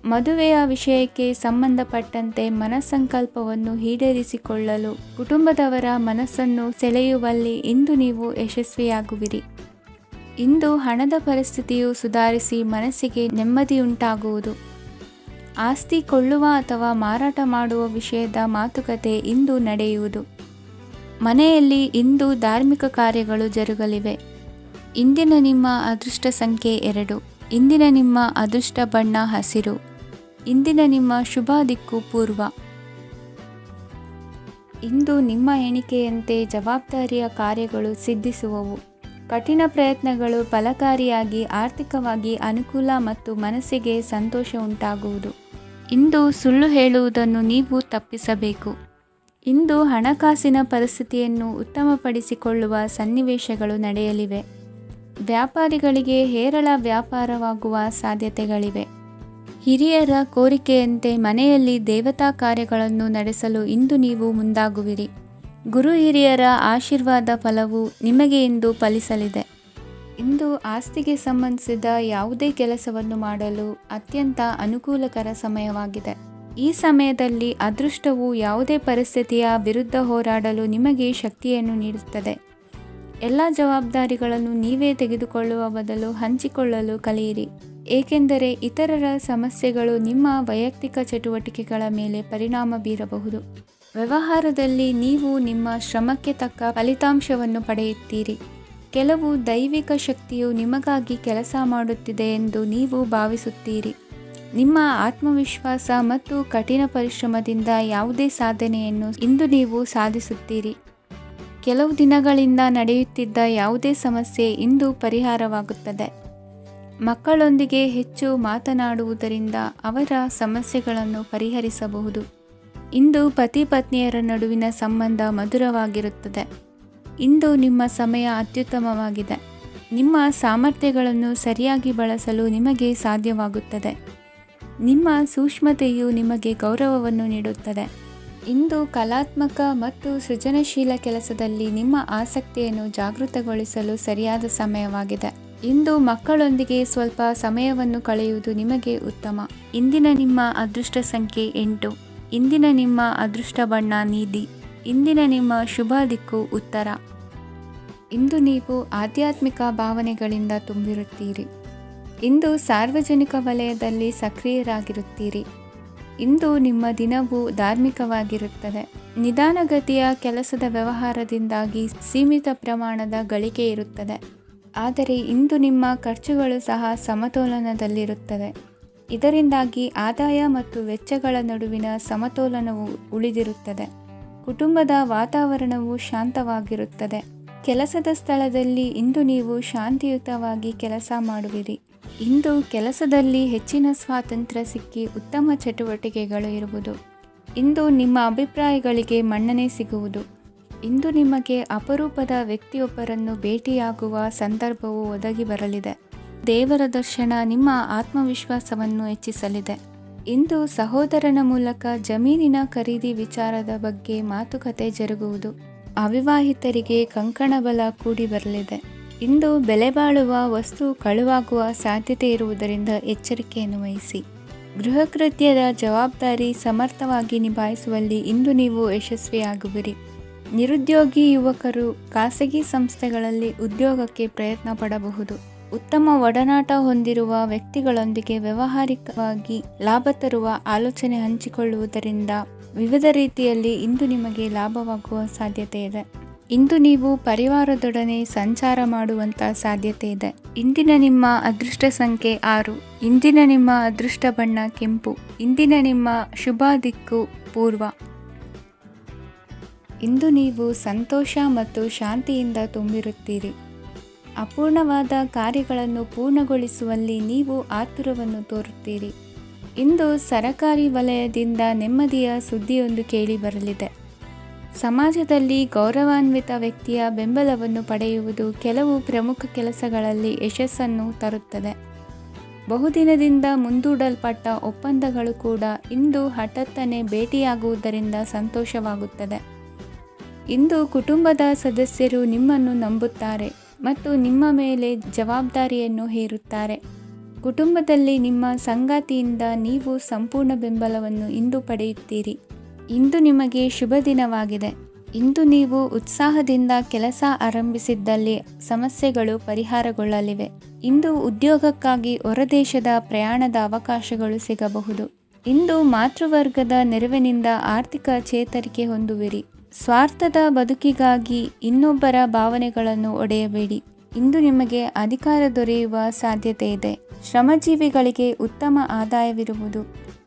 ಮದುವೆಯ ವಿಷಯಕ್ಕೆ ಸಂಬಂಧಪಟ್ಟಂತೆ ಮನಸ್ಸಂಕಲ್ಪವನ್ನು ಈಡೇರಿಸಿಕೊಳ್ಳಲು ಕುಟುಂಬದವರ ಮನಸ್ಸನ್ನು ಸೆಳೆಯುವಲ್ಲಿ ಇಂದು ನೀವು ಯಶಸ್ವಿಯಾಗುವಿರಿ. ಇಂದು ಹಣದ ಪರಿಸ್ಥಿತಿಯು ಸುಧಾರಿಸಿ ಮನಸ್ಸಿಗೆ ನೆಮ್ಮದಿಯುಂಟಾಗುವುದು. ಆಸ್ತಿ ಕೊಳ್ಳುವ ಅಥವಾ ಮಾರಾಟ ಮಾಡುವ ವಿಷಯದ ಮಾತುಕತೆ ಇಂದು ನಡೆಯುವುದು. ಮನೆಯಲ್ಲಿ ಇಂದು ಧಾರ್ಮಿಕ ಕಾರ್ಯಗಳು ಜರುಗಲಿವೆ. ಇಂದಿನ ನಿಮ್ಮ ಅದೃಷ್ಟ ಸಂಖ್ಯೆ 2. ಇಂದಿನ ನಿಮ್ಮ ಅದೃಷ್ಟ ಬಣ್ಣ ಹಸಿರು. ಇಂದಿನ ನಿಮ್ಮ ಶುಭ ದಿಕ್ಕು ಪೂರ್ವ. ಇಂದು ನಿಮ್ಮ ಎಣಿಕೆಯಂತೆ ಜವಾಬ್ದಾರಿಯ ಕಾರ್ಯಗಳು ಸಿದ್ಧಿಸುವವು. ಕಠಿಣ ಪ್ರಯತ್ನಗಳು ಫಲಕಾರಿಯಾಗಿ ಆರ್ಥಿಕವಾಗಿ ಅನುಕೂಲ ಮತ್ತು ಮನಸ್ಸಿಗೆ ಸಂತೋಷ ಉಂಟಾಗುವುದು. ಇಂದು ಸುಳ್ಳು ಹೇಳುವುದನ್ನು ನೀವು ತಪ್ಪಿಸಬೇಕು. ಇಂದು ಹಣಕಾಸಿನ ಪರಿಸ್ಥಿತಿಯನ್ನು ಉತ್ತಮಪಡಿಸಿಕೊಳ್ಳುವ ಸನ್ನಿವೇಶಗಳು ನಡೆಯಲಿವೆ. ವ್ಯಾಪಾರಿಗಳಿಗೆ ಹೇರಳ ವ್ಯಾಪಾರವಾಗುವ ಸಾಧ್ಯತೆಗಳಿವೆ. ಹಿರಿಯರ ಕೋರಿಕೆಯಂತೆ ಮನೆಯಲ್ಲಿ ದೇವತಾ ಕಾರ್ಯಗಳನ್ನು ನಡೆಸಲು ಇಂದು ನೀವು ಮುಂದಾಗುವಿರಿ. ಗುರು ಹಿರಿಯರ ಆಶೀರ್ವಾದ ಫಲವು ನಿಮಗೆ ಇಂದು ಫಲಿಸಲಿದೆ. ಇಂದು ಆಸ್ತಿಗೆ ಸಂಬಂಧಿಸಿದ ಯಾವುದೇ ಕೆಲಸವನ್ನು ಮಾಡಲು ಅತ್ಯಂತ ಅನುಕೂಲಕರ ಸಮಯವಾಗಿದೆ. ಈ ಸಮಯದಲ್ಲಿ ಅದೃಷ್ಟವು ಯಾವುದೇ ಪರಿಸ್ಥಿತಿಯ ವಿರುದ್ಧ ಹೋರಾಡಲು ನಿಮಗೆ ಶಕ್ತಿಯನ್ನು ನೀಡುತ್ತದೆ. ಎಲ್ಲ ಜವಾಬ್ದಾರಿಗಳನ್ನು ನೀವೇ ತೆಗೆದುಕೊಳ್ಳುವ ಬದಲು ಹಂಚಿಕೊಳ್ಳಲು ಕಲಿಯಿರಿ. ಏಕೆಂದರೆ ಇತರರ ಸಮಸ್ಯೆಗಳು ನಿಮ್ಮ ವೈಯಕ್ತಿಕ ಚಟುವಟಿಕೆಗಳ ಮೇಲೆ ಪರಿಣಾಮ ಬೀರಬಹುದು. ವ್ಯವಹಾರದಲ್ಲಿ ನೀವು ನಿಮ್ಮ ಶ್ರಮಕ್ಕೆ ತಕ್ಕ ಫಲಿತಾಂಶವನ್ನು ಪಡೆಯುತ್ತೀರಿ. ಕೆಲವು ದೈವಿಕ ಶಕ್ತಿಯು ನಿಮಗಾಗಿ ಕೆಲಸ ಮಾಡುತ್ತಿದೆ ಎಂದು ನೀವು ಭಾವಿಸುತ್ತೀರಿ. ನಿಮ್ಮ ಆತ್ಮವಿಶ್ವಾಸ ಮತ್ತು ಕಠಿಣ ಪರಿಶ್ರಮದಿಂದ ಯಾವುದೇ ಸಾಧನೆಯನ್ನು ಇಂದು ನೀವು ಸಾಧಿಸುತ್ತೀರಿ. ಕೆಲವು ದಿನಗಳಿಂದ ನಡೆಯುತ್ತಿದ್ದ ಯಾವುದೇ ಸಮಸ್ಯೆ ಇಂದು ಪರಿಹಾರವಾಗುತ್ತದೆ. ಮಕ್ಕಳೊಂದಿಗೆ ಹೆಚ್ಚು ಮಾತನಾಡುವುದರಿಂದ ಅವರ ಸಮಸ್ಯೆಗಳನ್ನು ಪರಿಹರಿಸಬಹುದು. ಇಂದು ಪತಿ ಪತ್ನಿಯರ ನಡುವಿನ ಸಂಬಂಧ ಮಧುರವಾಗಿರುತ್ತದೆ. ಇಂದು ನಿಮ್ಮ ಸಮಯ ಅತ್ಯುತ್ತಮವಾಗಿದೆ. ನಿಮ್ಮ ಸಾಮರ್ಥ್ಯಗಳನ್ನು ಸರಿಯಾಗಿ ಬಳಸಲು ನಿಮಗೆ ಸಾಧ್ಯವಾಗುತ್ತದೆ. ನಿಮ್ಮ ಸೂಕ್ಷ್ಮತೆಯು ನಿಮಗೆ ಗೌರವವನ್ನು ನೀಡುತ್ತದೆ. ಇಂದು ಕಲಾತ್ಮಕ ಮತ್ತು ಸೃಜನಶೀಲ ಕೆಲಸದಲ್ಲಿ ನಿಮ್ಮ ಆಸಕ್ತಿಯನ್ನು ಜಾಗೃತಗೊಳಿಸಲು ಸರಿಯಾದ ಸಮಯವಾಗಿದೆ. ಇಂದು ಮಕ್ಕಳೊಂದಿಗೆ ಸ್ವಲ್ಪ ಸಮಯವನ್ನು ಕಳೆಯುವುದು ನಿಮಗೆ ಉತ್ತಮ. ಇಂದಿನ ನಿಮ್ಮ ಅದೃಷ್ಟ ಸಂಖ್ಯೆ 8. ಇಂದಿನ ನಿಮ್ಮ ಅದೃಷ್ಟ ಬಣ್ಣ ನೀಲಿ. ಇಂದಿನ ನಿಮ್ಮ ಶುಭ ದಿಕ್ಕು ಉತ್ತರ. ಇಂದು ನೀವು ಆಧ್ಯಾತ್ಮಿಕ ಭಾವನೆಗಳಿಂದ ತುಂಬಿರುತ್ತೀರಿ. ಇಂದು ಸಾರ್ವಜನಿಕ ವಲಯದಲ್ಲಿ ಸಕ್ರಿಯರಾಗಿರುತ್ತೀರಿ. ಇಂದು ನಿಮ್ಮ ದಿನವು ಧಾರ್ಮಿಕವಾಗಿರುತ್ತದೆ. ನಿಧಾನಗತಿಯ ಕೆಲಸದ ವ್ಯವಹಾರದಿಂದಾಗಿ ಸೀಮಿತ ಪ್ರಮಾಣದ ಗಳಿಕೆ ಇರುತ್ತದೆ. ಆದರೆ ಇಂದು ನಿಮ್ಮ ಖರ್ಚುಗಳು ಸಹ ಸಮತೋಲನದಲ್ಲಿರುತ್ತವೆ. ಇದರಿಂದಾಗಿ ಆದಾಯ ಮತ್ತು ವೆಚ್ಚಗಳ ನಡುವಿನ ಸಮತೋಲನವು ಉಳಿದಿರುತ್ತದೆ. ಕುಟುಂಬದ ವಾತಾವರಣವು ಶಾಂತವಾಗಿರುತ್ತದೆ. ಕೆಲಸದ ಸ್ಥಳದಲ್ಲಿ ಇಂದು ನೀವು ಶಾಂತಿಯುತವಾಗಿ ಕೆಲಸ ಮಾಡುವಿರಿ. ಇಂದು ಕೆಲಸದಲ್ಲಿ ಹೆಚ್ಚಿನ ಸ್ವಾತಂತ್ರ್ಯ ಸಿಕ್ಕಿ ಉತ್ತಮ ಚಟುವಟಿಕೆಗಳು ಇರುವುದು. ಇಂದು ನಿಮ್ಮ ಅಭಿಪ್ರಾಯಗಳಿಗೆ ಮನ್ನಣೆ ಸಿಗುವುದು. ಇಂದು ನಿಮಗೆ ಅಪರೂಪದ ವ್ಯಕ್ತಿಯೊಬ್ಬರನ್ನು ಭೇಟಿಯಾಗುವ ಸಂದರ್ಭವು ಒದಗಿ ಬರಲಿದೆ. ದೇವರ ದರ್ಶನ ನಿಮ್ಮ ಆತ್ಮವಿಶ್ವಾಸವನ್ನು ಹೆಚ್ಚಿಸಲಿದೆ. ಇಂದು ಸಹೋದರನ ಮೂಲಕ ಜಮೀನಿನ ಖರೀದಿ ವಿಚಾರದ ಬಗ್ಗೆ ಮಾತುಕತೆ ಜರುಗುವುದು. ಅವಿವಾಹಿತರಿಗೆ ಕಂಕಣ ಬಲ ಕೂಡಿ ಬರಲಿದೆ. ಇಂದು ಬೆಲೆ ಬಾಳುವ ವಸ್ತು ಕಳುವಾಗುವ ಸಾಧ್ಯತೆ ಇರುವುದರಿಂದ ಎಚ್ಚರಿಕೆಯನ್ನು ವಹಿಸಿ. ಗೃಹ ಕೃತ್ಯದ ಜವಾಬ್ದಾರಿ ಸಮರ್ಥವಾಗಿ ನಿಭಾಯಿಸುವಲ್ಲಿ ಇಂದು ನೀವು ಯಶಸ್ವಿಯಾಗುವಿರಿ. ನಿರುದ್ಯೋಗಿ ಯುವಕರು ಖಾಸಗಿ ಸಂಸ್ಥೆಗಳಲ್ಲಿ ಉದ್ಯೋಗಕ್ಕೆ ಪ್ರಯತ್ನ ಪಡಬಹುದು. ಉತ್ತಮ ಒಡನಾಟ ಹೊಂದಿರುವ ವ್ಯಕ್ತಿಗಳೊಂದಿಗೆ ವ್ಯಾವಹಾರಿಕವಾಗಿ ಲಾಭ ತರುವ ಆಲೋಚನೆ ಹಂಚಿಕೊಳ್ಳುವುದರಿಂದ ವಿವಿಧ ರೀತಿಯಲ್ಲಿ ಇಂದು ನಿಮಗೆ ಲಾಭವಾಗುವ ಸಾಧ್ಯತೆ ಇದೆ. ಇಂದು ನೀವು ಪರಿವಾರದೊಡನೆ ಸಂಚಾರ ಮಾಡುವಂಥ ಸಾಧ್ಯತೆ ಇದೆ. ಇಂದಿನ ನಿಮ್ಮ ಅದೃಷ್ಟ ಸಂಖ್ಯೆ 6. ಇಂದಿನ ನಿಮ್ಮ ಅದೃಷ್ಟ ಬಣ್ಣ ಕೆಂಪು. ಇಂದಿನ ನಿಮ್ಮ ಶುಭ ದಿಕ್ಕು ಪೂರ್ವ. ಇಂದು ನೀವು ಸಂತೋಷ ಮತ್ತು ಶಾಂತಿಯಿಂದ ತುಂಬಿರುತ್ತೀರಿ. ಅಪೂರ್ಣವಾದ ಕಾರ್ಯಗಳನ್ನು ಪೂರ್ಣಗೊಳಿಸುವಲ್ಲಿ ನೀವು ಆತುರವನ್ನು ತೋರುತ್ತೀರಿ. ಇಂದು ಸರಕಾರಿ ವಲಯದಿಂದ ನೆಮ್ಮದಿಯ ಸುದ್ದಿಯೊಂದು ಕೇಳಿ ಬರಲಿದೆ. ಸಮಾಜದಲ್ಲಿ ಗೌರವಾನ್ವಿತ ವ್ಯಕ್ತಿಯ ಬೆಂಬಲವನ್ನು ಪಡೆಯುವುದು ಕೆಲವು ಪ್ರಮುಖ ಕೆಲಸಗಳಲ್ಲಿ ಯಶಸ್ಸನ್ನು ತರುತ್ತದೆ. ಬಹುದಿನದಿಂದ ಮುಂದೂಡಲ್ಪಟ್ಟ ಒಪ್ಪಂದಗಳು ಕೂಡ ಇಂದು ಹಠಾತ್ತನೆ ಭೇಟಿಯಾಗುವುದರಿಂದ ಸಂತೋಷವಾಗುತ್ತದೆ. ಇಂದು ಕುಟುಂಬದ ಸದಸ್ಯರು ನಿಮ್ಮನ್ನು ನಂಬುತ್ತಾರೆ ಮತ್ತು ನಿಮ್ಮ ಮೇಲೆ ಜವಾಬ್ದಾರಿಯನ್ನು ಹೇರುತ್ತಾರೆ. ಕುಟುಂಬದಲ್ಲಿ ನಿಮ್ಮ ಸಂಗಾತಿಯಿಂದ ನೀವು ಸಂಪೂರ್ಣ ಬೆಂಬಲವನ್ನು ಇಂದು ಪಡೆಯುತ್ತೀರಿ. ಇಂದು ನಿಮಗೆ ಶುಭ ದಿನವಾಗಿದೆ. ಇಂದು ನೀವು ಉತ್ಸಾಹದಿಂದ ಕೆಲಸ ಆರಂಭಿಸಿದ್ದಲ್ಲಿ ಸಮಸ್ಯೆಗಳು ಪರಿಹಾರಗೊಳ್ಳಲಿವೆ. ಇಂದು ಉದ್ಯೋಗಕ್ಕಾಗಿ ಹೊರದೇಶದ ಪ್ರಯಾಣದ ಅವಕಾಶಗಳು ಸಿಗಬಹುದು. ಇಂದು ಮಾತೃವರ್ಗದ ನೆರವಿನಿಂದ ಆರ್ಥಿಕ ಚೇತರಿಕೆ ಹೊಂದುವಿರಿ. ಸ್ವಾರ್ಥದ ಬದುಕಿಗಾಗಿ ಇನ್ನೊಬ್ಬರ ಭಾವನೆಗಳನ್ನು ಒಡೆಯಬೇಡಿ. ಇಂದು ನಿಮಗೆ ಅಧಿಕಾರ ದೊರೆಯುವ ಸಾಧ್ಯತೆ ಇದೆ. ಶ್ರಮಜೀವಿಗಳಿಗೆ ಉತ್ತಮ ಆದಾಯವಿರುವುದು.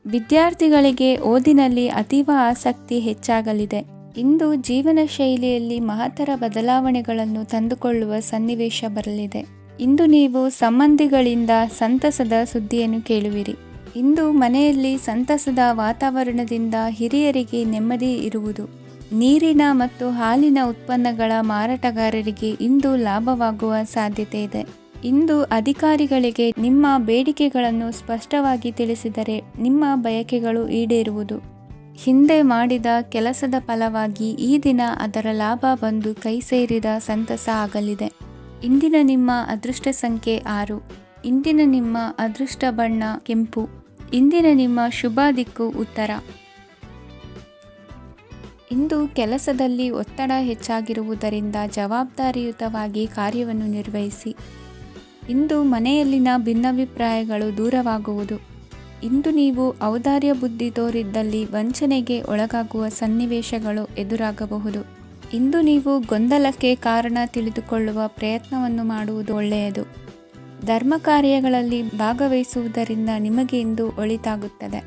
ವಿದ್ಯಾರ್ಥಿಗಳಿಗೆ ಓದಿನಲ್ಲಿ ಅತೀವ ಆಸಕ್ತಿ ಹೆಚ್ಚಾಗಲಿದೆ. ಇಂದು ಜೀವನ ಶೈಲಿಯಲ್ಲಿ ಮಹತ್ತರ ಬದಲಾವಣೆಗಳನ್ನು ತಂದುಕೊಳ್ಳುವ ಸನ್ನಿವೇಶ ಬರಲಿದೆ. ಇಂದು ನೀವು ಸಂಬಂಧಿಗಳಿಂದ ಸಂತಸದ ಸುದ್ದಿಯನ್ನು ಕೇಳುವಿರಿ. ಇಂದು ಮನೆಯಲ್ಲಿ ಸಂತಸದ ವಾತಾವರಣದಿಂದ ಹಿರಿಯರಿಗೆ ನೆಮ್ಮದಿ ಇರುವುದು. ನೀರಿನ ಮತ್ತು ಹಾಲಿನ ಉತ್ಪನ್ನಗಳ ಮಾರಾಟಗಾರರಿಗೆ ಇಂದು ಲಾಭವಾಗುವ ಸಾಧ್ಯತೆ ಇದೆ. ಇಂದು ಅಧಿಕಾರಿಗಳಿಗೆ ನಿಮ್ಮ ಬೇಡಿಕೆಗಳನ್ನು ಸ್ಪಷ್ಟವಾಗಿ ತಿಳಿಸಿದರೆ ನಿಮ್ಮ ಬಯಕೆಗಳು ಈಡೇರುವುದು. ಹಿಂದೆ ಮಾಡಿದ ಕೆಲಸದ ಫಲವಾಗಿ ಈ ದಿನ ಅದರ ಲಾಭ ಬಂದು ಕೈ ಸೇರಿದ ಸಂತಸ ಆಗಲಿದೆ. ಇಂದಿನ ನಿಮ್ಮ ಅದೃಷ್ಟ ಸಂಖ್ಯೆ 6. ಇಂದಿನ ನಿಮ್ಮ ಅದೃಷ್ಟ ಬಣ್ಣ ಕೆಂಪು. ಇಂದಿನ ನಿಮ್ಮ ಶುಭ ದಿಕ್ಕು ಉತ್ತರ. ಇಂದು ಕೆಲಸದಲ್ಲಿ ಒತ್ತಡ ಹೆಚ್ಚಾಗಿರುವುದರಿಂದ ಜವಾಬ್ದಾರಿಯುತವಾಗಿ ಕಾರ್ಯವನ್ನು ನಿರ್ವಹಿಸಿ. ಇಂದು ಮನೆಯಲ್ಲಿನ ಭಿನ್ನಾಭಿಪ್ರಾಯಗಳು ದೂರವಾಗುವುದು. ಇಂದು ನೀವು ಔದಾರ್ಯ ಬುದ್ಧಿ ತೋರಿದ್ದಲ್ಲಿ ವಂಚನೆಗೆ ಒಳಗಾಗುವ ಸನ್ನಿವೇಶಗಳು ಎದುರಾಗಬಹುದು. ಇಂದು ನೀವು ಗೊಂದಲಕ್ಕೆ ಕಾರಣ ತಿಳಿದುಕೊಳ್ಳುವ ಪ್ರಯತ್ನವನ್ನು ಮಾಡುವುದು ಒಳ್ಳೆಯದು. ಧರ್ಮ ಕಾರ್ಯಗಳಲ್ಲಿ ಭಾಗವಹಿಸುವುದರಿಂದ ನಿಮಗೆ ಇಂದು ಒಳಿತಾಗುತ್ತದೆ.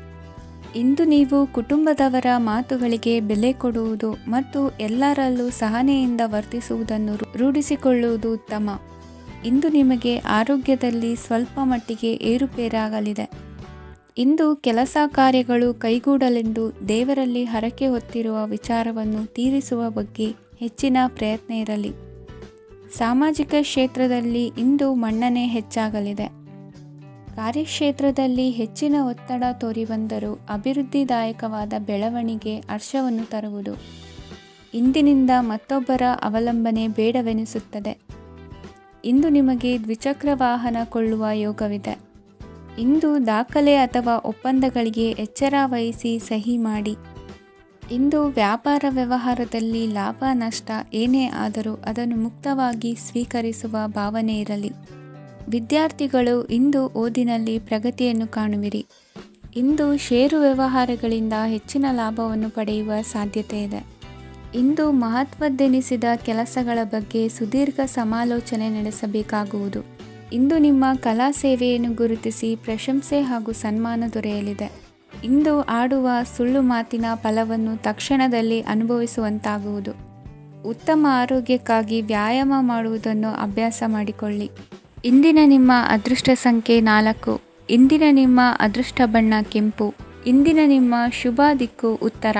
ಇಂದು ನೀವು ಕುಟುಂಬದವರ ಮಾತುಗಳಿಗೆ ಬೆಲೆ ಕೊಡುವುದು ಮತ್ತು ಎಲ್ಲರಲ್ಲೂ ಸಹನೆಯಿಂದ ವರ್ತಿಸುವುದನ್ನು ರೂಢಿಸಿಕೊಳ್ಳುವುದು ಉತ್ತಮ. ಇಂದು ನಿಮಗೆ ಆರೋಗ್ಯದಲ್ಲಿ ಸ್ವಲ್ಪ ಮಟ್ಟಿಗೆ ಏರುಪೇರಾಗಲಿದೆ. ಇಂದು ಕೆಲಸ ಕಾರ್ಯಗಳು ಕೈಗೂಡಲೆಂದು ದೇವರಲ್ಲಿ ಹರಕೆ ಹೊತ್ತಿರುವ ವಿಚಾರವನ್ನು ತೀರಿಸುವ ಬಗ್ಗೆ ಹೆಚ್ಚಿನ ಪ್ರಯತ್ನ ಇರಲಿ. ಸಾಮಾಜಿಕ ಕ್ಷೇತ್ರದಲ್ಲಿ ಇಂದು ಮನ್ನಣೆ ಹೆಚ್ಚಾಗಲಿದೆ. ಕಾರ್ಯಕ್ಷೇತ್ರದಲ್ಲಿ ಹೆಚ್ಚಿನ ಒತ್ತಡ ತೋರಿಬಂದರೂ ಅಭಿವೃದ್ಧಿದಾಯಕವಾದ ಬೆಳವಣಿಗೆ ಹರ್ಷವನ್ನು ತರುವುದು. ಇಂದಿನಿಂದ ಮತ್ತೊಬ್ಬರ ಅವಲಂಬನೆ ಬೇಡವೆನಿಸುತ್ತದೆ. ಇಂದು ನಿಮಗೆ ದ್ವಿಚಕ್ರ ವಾಹನ ಕೊಳ್ಳುವ ಯೋಗವಿದೆ. ಇಂದು ದಾಖಲೆ ಅಥವಾ ಒಪ್ಪಂದಗಳಿಗೆ ಎಚ್ಚರ ವಹಿಸಿ ಸಹಿ ಮಾಡಿ. ಇಂದು ವ್ಯಾಪಾರ ವ್ಯವಹಾರದಲ್ಲಿ ಲಾಭ ನಷ್ಟ ಏನೇ ಆದರೂ ಅದನ್ನು ಮುಕ್ತವಾಗಿ ಸ್ವೀಕರಿಸುವ ಭಾವನೆ ಇರಲಿ. ವಿದ್ಯಾರ್ಥಿಗಳು ಇಂದು ಓದಿನಲ್ಲಿ ಪ್ರಗತಿಯನ್ನು ಕಾಣುವಿರಿ. ಇಂದು ಷೇರು ವ್ಯವಹಾರಗಳಿಂದ ಹೆಚ್ಚಿನ ಲಾಭವನ್ನು ಪಡೆಯುವ ಸಾಧ್ಯತೆ ಇದೆ. ಇಂದು ಮಹತ್ವದ್ದೆನಿಸಿದ ಕೆಲಸಗಳ ಬಗ್ಗೆ ಸುದೀರ್ಘ ಸಮಾಲೋಚನೆ ನಡೆಸಬೇಕಾಗುವುದು. ಇಂದು ನಿಮ್ಮ ಕಲಾ ಸೇವೆಯನ್ನು ಗುರುತಿಸಿ ಪ್ರಶಂಸೆ ಹಾಗೂ ಸನ್ಮಾನ ದೊರೆಯಲಿದೆ. ಇಂದು ಆಡುವ ಸುಳ್ಳು ಮಾತಿನ ಫಲವನ್ನು ತಕ್ಷಣದಲ್ಲಿ ಅನುಭವಿಸುವಂತಾಗುವುದು. ಉತ್ತಮ ಆರೋಗ್ಯಕ್ಕಾಗಿ ವ್ಯಾಯಾಮ ಮಾಡುವುದನ್ನು ಅಭ್ಯಾಸ ಮಾಡಿಕೊಳ್ಳಿ. ಇಂದಿನ ನಿಮ್ಮ ಅದೃಷ್ಟ ಸಂಖ್ಯೆ 4. ಇಂದಿನ ನಿಮ್ಮ ಅದೃಷ್ಟ ಬಣ್ಣ ಕೆಂಪು. ಇಂದಿನ ನಿಮ್ಮ ಶುಭ ದಿಕ್ಕು ಉತ್ತರ.